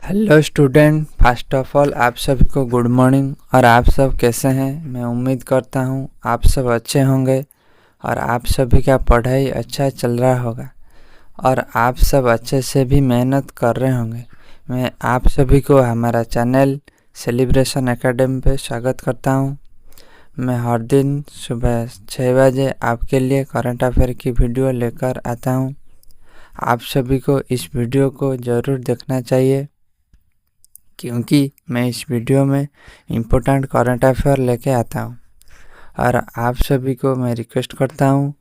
Hello student, first of all आप सभी को गुड मॉर्निंग। और आप सब कैसे हैं? मैं उम्मीद करता हूं आप सब अच्छे होंगे और आप सभी का पढ़ाई अच्छा चल रहा होगा और आप सब अच्छे से भी मेहनत कर रहे होंगे। मैं आप सभी को हमारा चैनल सेलिब्रेशन एकेडमी पे स्वागत करता हूं। मैं हर दिन सुबह 6 बजे आपके लिए करंट अफेयर की वीडियो लेकर आता हूं। आप सभी को इस वीडियो को ज़रूर देखना चाहिए क्योंकि मैं इस वीडियो में इम्पोर्टेंट करंट अफेयर लेके आता हूँ। और आप सभी को मैं रिक्वेस्ट करता हूँ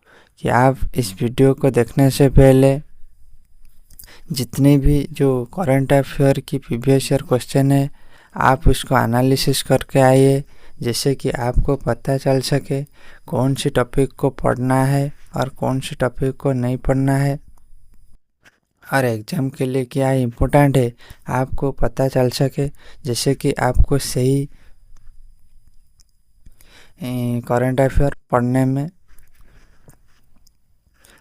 कि आप इस वीडियो को देखने से पहले जितने भी जो करंट अफेयर की प्रीवियस ईयर क्वेश्चन है आप उसको एनालिसिस करके आइए, जैसे कि आपको पता चल सके कौन सी टॉपिक को पढ़ना है और कौन सी टॉपिक को नहीं पढ़ना है और एग्ज़ाम के लिए क्या इम्पोर्टेंट है आपको पता चल सके, जैसे कि आपको सही करंट अफेयर पढ़ने में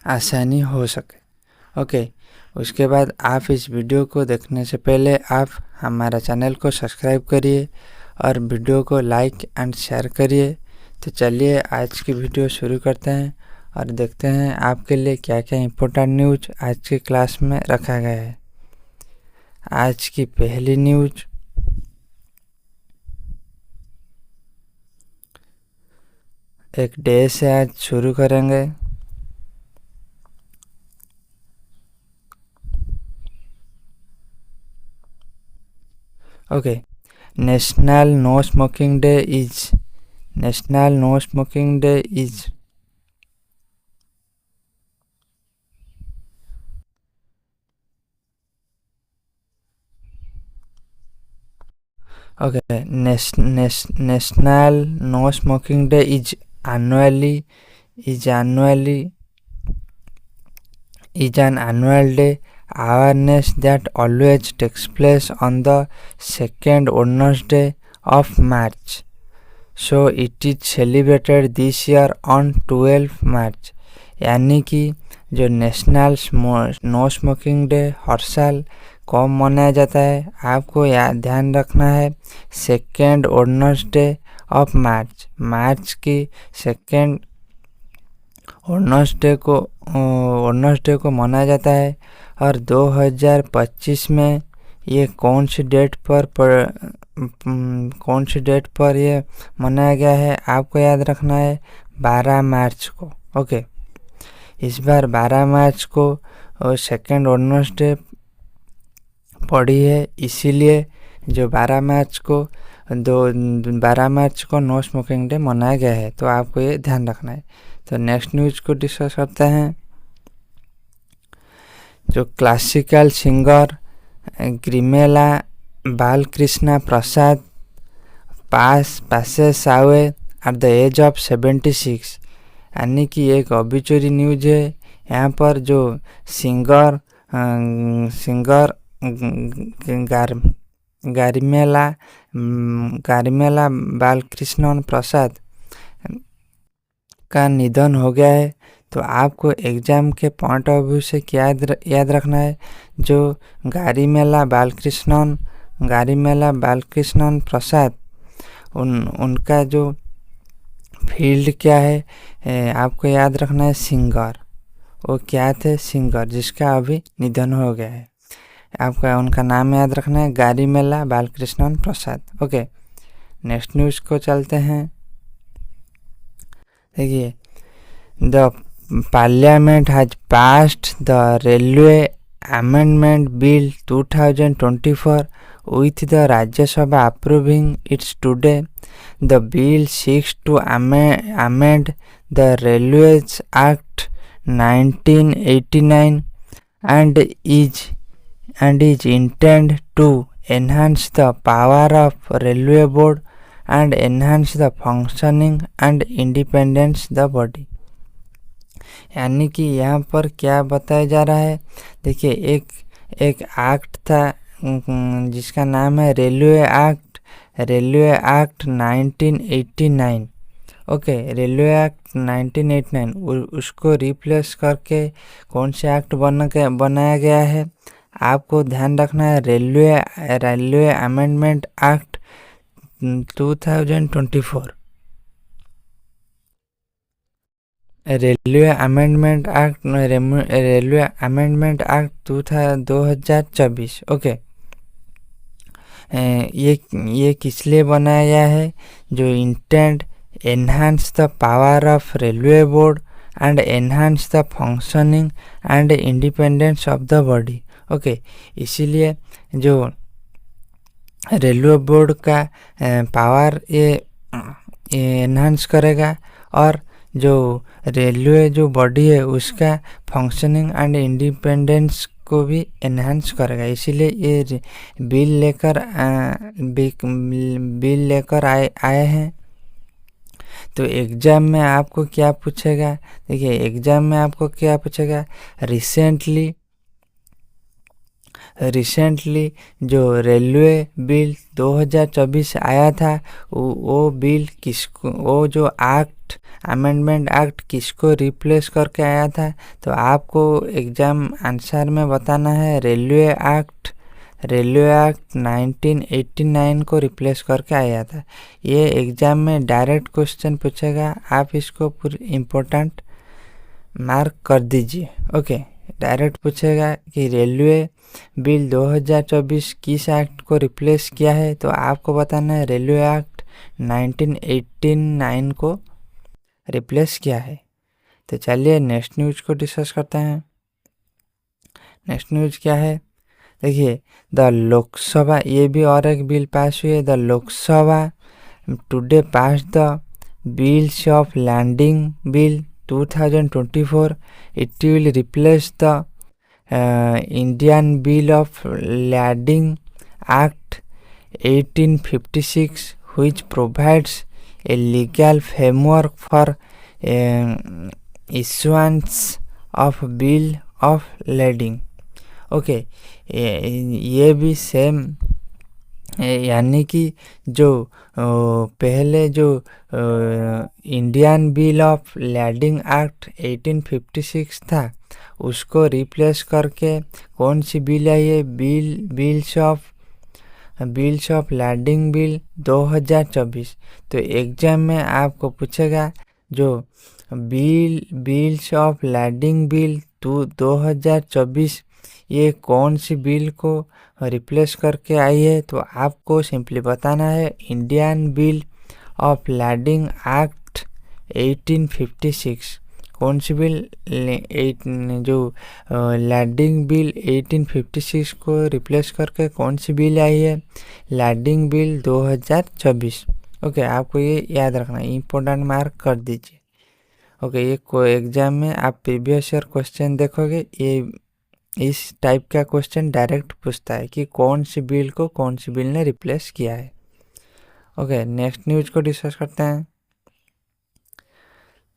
आसानी हो सके। ओके, उसके बाद आप इस वीडियो को देखने से पहले आप हमारा चैनल को सब्सक्राइब करिए और वीडियो को लाइक एंड शेयर करिए। तो चलिए आज की वीडियो शुरू करते हैं और देखते हैं आपके लिए क्या क्या इम्पोर्टेंट न्यूज़ आज की क्लास में रखा गया है। आज की पहली न्यूज़, एक डे से आज शुरू करेंगे। Okay, national no smoking day is okay, national no smoking day is annually an annual day awareness that always takes place on the second Wednesday of March. So it is celebrated this year on 12 March। यानी कि जो national no smoking day हर साल कब मनाया जाता है आपको ध्यान रखना है, सेकेंड वेडनेसडे ऑफ मार्च की सेकेंड वेडनेसडे को मनाया जाता है। और 2025 में ये कौन सी डेट पर ये मनाया गया है आपको याद रखना है, 12 मार्च को। ओके, इस बार 12 मार्च को सेकेंड वेडनेसडे पड़ी है, इसीलिए जो 12 मार्च को नो स्मोकिंग डे मनाया गया है, तो आपको ये ध्यान रखना है। तो नेक्स्ट न्यूज़ को डिस्कस करते हैं। जो classical singer Garimella Balakrishna Prasad passes away at the age of 76। यानी कि एक ऑबिचुरी न्यूज है। यहाँ पर जो सिंगर गारिमेला बालकृष्णन प्रसाद का निधन हो गया है। तो आपको एग्ज़ाम के पॉइंट ऑफ व्यू से क्या याद रखना है, जो गारिमेला बालकृष्णन प्रसाद उनका जो फील्ड क्या है आपको याद रखना है, सिंगर। वो क्या थे? सिंगर, जिसका अभी निधन हो गया है। आपका उनका नाम याद रखना है, गारिमेला बालकृष्णन प्रसाद। ओके, नेक्स्ट न्यूज़ को चलते हैं। देखिए, the parliament has passed the railway amendment bill 2024 with the Rajya Sabha approving it today। The bill seeks to amend the Railways Act 1989 and is intended to enhance the power of Railway Board and enhance the functioning and independence the body। यानी कि यहाँ पर क्या बताया जा रहा है, देखिए एक एक्ट था जिसका नाम है railway act 1989। Okay, railway act 1989 उसको रिप्लेस करके कौन से एक्ट बनाया गया है, आपको ध्यान रखना है railway amendment act 2024। Railway amendment act 2024। Okay, ये किस लिए बनाया गया है? जो intent enhance the power of railway board and enhance the functioning and independence of the body. Okay, इसीलिए जो रेलवे बोर्ड का पावर ये एनहांस करेगा और जो रेलवे जो बॉडी है उसका फंक्शनिंग एंड इंडिपेंडेंस को भी एनहांस करेगा। इसीलिए ये बिल लेकर आए हैं। तो एग्ज़ाम में आपको क्या पूछेगा? देखिए, एग्ज़ाम में आपको क्या पूछेगा? रिसेंटली जो रेलवे बिल 2024 आया था, वो बिल वो जो अमेंडमेंट एक्ट किसको रिप्लेस करके आया था? तो आपको एग्ज़ाम आंसर में बताना है रेलवे एक्ट 1989 को रिप्लेस करके आया था। ये एग्ज़ाम में डायरेक्ट क्वेश्चन पूछेगा, आप इसको पूरी इम्पोर्टेंट मार्क कर दीजिए। ओके, डायरेक्ट पूछेगा कि रेलवे बिल 2024 किस एक्ट को रिप्लेस किया है? तो आपको बताना है रेलवे एक्ट 1989 को रिप्लेस किया है। तो चलिए नेक्स्ट न्यूज़ को डिस्कस करते हैं। नेक्स्ट न्यूज़ क्या है? देखिए, द लोकसभा, ये भी और एक बिल पास हुई है। The Lok Sabha today pass the bills of lading bill 2024। It will replace the Indian bill of lading act 1856 which provides a legal framework for issuance of bill of lading। Okay, ये भी same, यानी कि जो पहले जो Indian bill of lading act 1856 था उसको replace करके कौन सी बिल है? ये बिल्स ऑफ लैंडिंग बिल 2024। तो एग्जाम में आपको पूछेगा जो बिल्स ऑफ लैंडिंग बिल 2024 ये कौन सी बिल को रिप्लेस करके आई है? तो आपको सिंपली बताना है Indian bill of lading act 1856। कौन सी बिल? जो लैंडिंग बिल 1856 को रिप्लेस करके कौन सी बिल आई है? Landing bill 2024। ओके, आपको ये याद रखना है, इम्पोर्टेंट मार्क कर दीजिए। ओके, ये कोई एग्जाम में आप प्रीवियस ईयर क्वेश्चन देखोगे, ये इस टाइप का क्वेश्चन डायरेक्ट पूछता है कि कौन सी बिल को कौन सी बिल ने रिप्लेस किया है। ओके, नेक्स्ट न्यूज को डिस्कस करते हैं।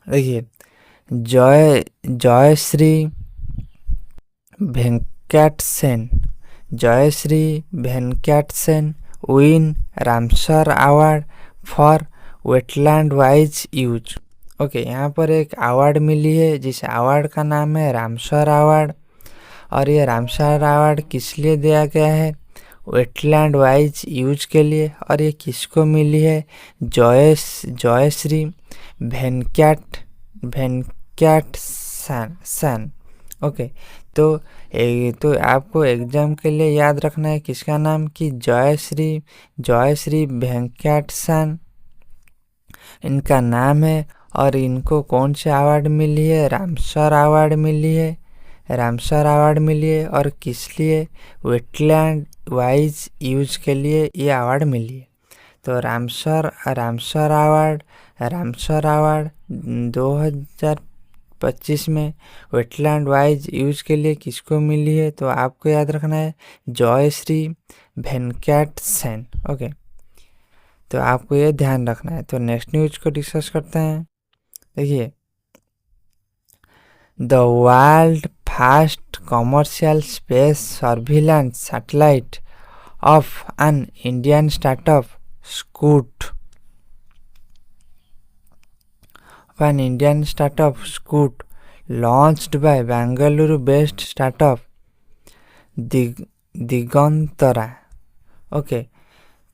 देखिए, Jayashree Venkatesan win Ramsar award for wetland wise use. Okay, यहाँ पर एक अवार्ड मिली है जिस अवार्ड का नाम है रामसर अवार्ड। और ये रामसर अवार्ड किस लिए दिया गया है? वेटलैंड वाइज यूज के लिए। और ये किसको मिली है? जयश्री वेंकटसन। ओके, तो आपको एग्जाम के लिए याद रखना है किसका नाम? कि जयश्री वेंकटसन इनका नाम है। और इनको कौन से अवार्ड मिली है? रामसर अवार्ड मिली है। और किस लिए? वेटलैंड वाइज यूज के लिए ये अवार्ड मिली है। तो रामसर अवार्ड 2025 में वेटलैंड वाइज यूज के लिए किसको मिली है? तो आपको याद रखना है जयश्री वेंकटसेन। ओके, तो आपको ये ध्यान रखना है। तो नेक्स्ट न्यूज को डिस्कस करते हैं। देखिए, the world first commercial space surveillance satellite of an Indian startup scoot launched by Bangalore based startup Digantara. Okay,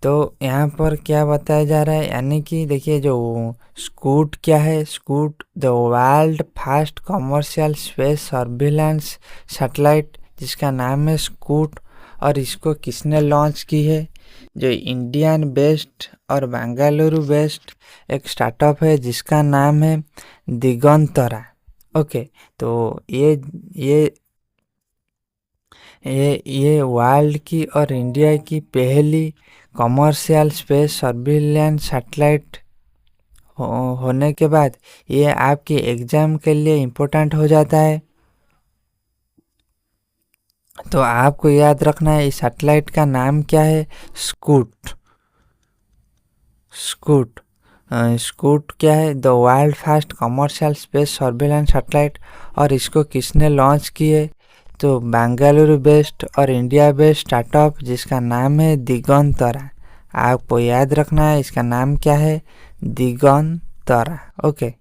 तो यहाँ पर क्या बताया जा रहा है, यानी कि देखिए जो स्कूट क्या है, scoot the world first commercial space surveillance satellite, जिसका नाम है स्कूट, और इसको किसने लॉन्च की है, जो इंडियन बेस्ड और बेंगलुरु बेस्ड एक स्टार्टअप है जिसका नाम है दिगंतरा। ओके, तो ये ये वर्ल्ड की और इंडिया की पहली कमर्शियल स्पेस सर्विलांस सैटेलाइट होने के बाद ये आपके एग्जाम के लिए इम्पोर्टेंट हो जाता है। तो आपको याद रखना है इस सैटेलाइट का नाम क्या है, स्कूट। स्कूट स्कूट क्या है, the world first commercial space surveillance satellite, और इसको किसने लॉन्च किए, तो बेंगलुरु बेस्ड और इंडिया बेस्ड स्टार्टअप जिसका नाम है दिगंतरा। आपको याद रखना है इसका नाम क्या है, दिगंतरा। ओके,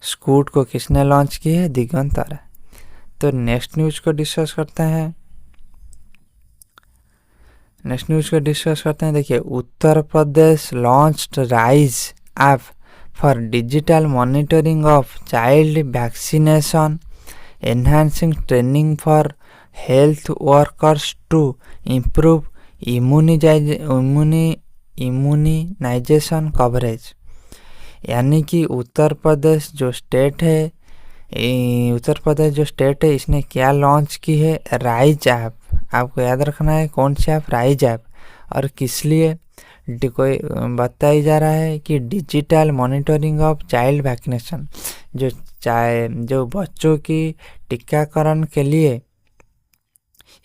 स्कूट को किसने लॉन्च की है, दिगंतरा। तो नेक्स्ट न्यूज़ को डिस्कस करते हैं। देखिए, Uttar Pradesh launched Rise app for digital monitoring of child vaccination, enhancing training for health workers to improve immunization coverage। यानी कि उत्तर प्रदेश जो स्टेट है, इसने क्या लॉन्च की है, राइज ऐप। आपको याद रखना है कौन सी ऐप, राइज ऐप, और किस लिए कोई बताया जा रहा है कि digital monitoring of child vaccination, जो बच्चों की टीकाकरण के लिए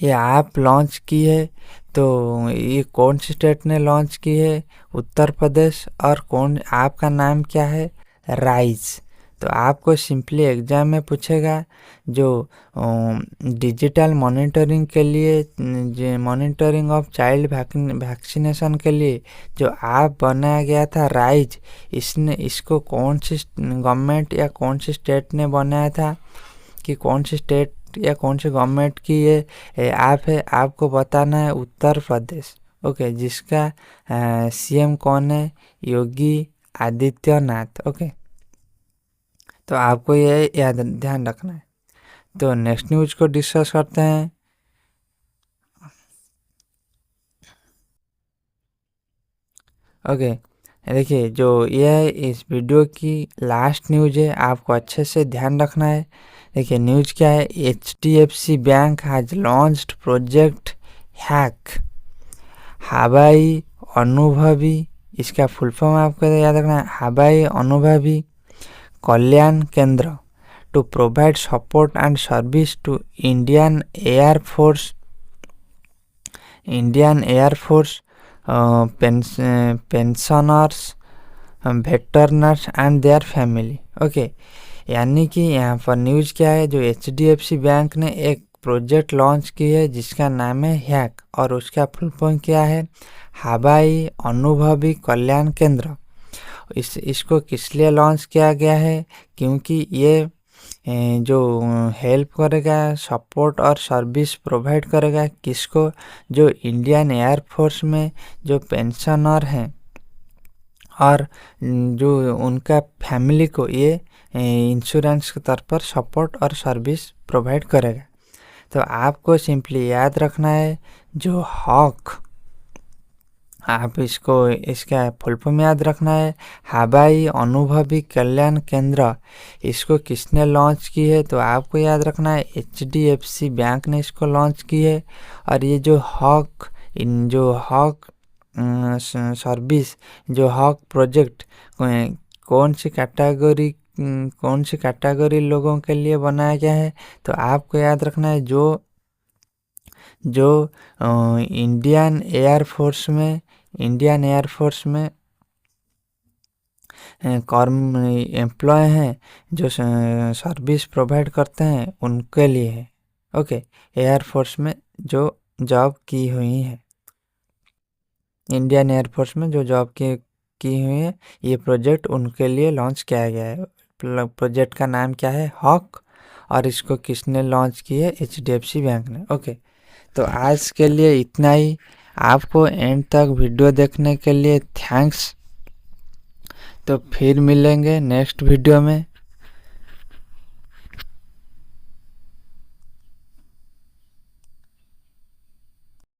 ये ऐप लॉन्च की है। तो ये कौन सी स्टेट ने लॉन्च की है, उत्तर प्रदेश, और कौन ऐप का नाम क्या है, राइज। तो आपको सिंपली एग्जाम में पूछेगा जो डिजिटल मॉनिटरिंग के लिए, मॉनिटरिंग ऑफ चाइल्ड वैक्सीनेशन के लिए जो ऐप बनाया गया था राइज, इसको कौन सी गवर्नमेंट या कौन सी स्टेट ने बनाया था, कि कौन सी स्टेट या कौन सी गवर्नमेंट की ये ऐप है, आपको बताना है उत्तर प्रदेश। ओके, जिसका सीएम कौन है, योगी आदित्यनाथ। ओके, तो आपको ये याद ध्यान रखना है। तो नेक्स्ट न्यूज़ को डिस्कस करते हैं। ओके, देखिए जो ये इस वीडियो की लास्ट न्यूज़ है, आपको अच्छे से ध्यान रखना है। देखिए न्यूज़ क्या है, HDFC bank has launched project hack हवाई अनुभवी। इसका फुल फॉर्म आपको याद रखना है, हवाई Anubhavi Kalyan Kendra to provide support and service to Indian air force pensioners, veterans and their family. Okay, यानी कि यहाँ पर न्यूज़ क्या है, जो HDFC बैंक ने एक प्रोजेक्ट लॉन्च की है जिसका नाम है हैक, और उसका फुल फॉर्म क्या है, हवाई अनुभवी कल्याण केंद्र। इसको किस लिए लॉन्च किया गया है, क्योंकि ये जो हेल्प करेगा, सपोर्ट और सर्विस प्रोवाइड करेगा किसको, जो इंडियन एयरफोर्स में जो पेंशनर हैं और जो उनका फैमिली को ये इंश्योरेंस के तौर पर सपोर्ट और सर्विस प्रोवाइड करेगा। तो आपको सिंपली याद रखना है जो हॉक, आप इसका फुल फॉर्म याद रखना है, हवाई अनुभवी कल्याण केंद्र। इसको किसने लॉन्च की है, तो आपको याद रखना है HDFC बैंक ने इसको लॉन्च की है। और ये जो हॉक सर्विस, जो हॉक प्रोजेक्ट कौन सी कैटेगरी लोगों के लिए बनाया गया है, तो आपको याद रखना है जो इंडियन एयरफोर्स में एम्प्लॉय हैं, जो सर्विस प्रोवाइड करते हैं उनके लिए है। ओके, एयरफोर्स में जो जॉब की हुई है, इंडियन एयरफोर्स में जो जॉब की हुई है, ये प्रोजेक्ट उनके लिए लॉन्च किया गया है। प्रोजेक्ट का नाम क्या है, हॉक, और इसको किसने लॉन्च की है, HDFC बैंक ने। ओके, तो आज के लिए इतना ही। आपको एंड तक वीडियो देखने के लिए थैंक्स। तो फिर मिलेंगे नेक्स्ट वीडियो में।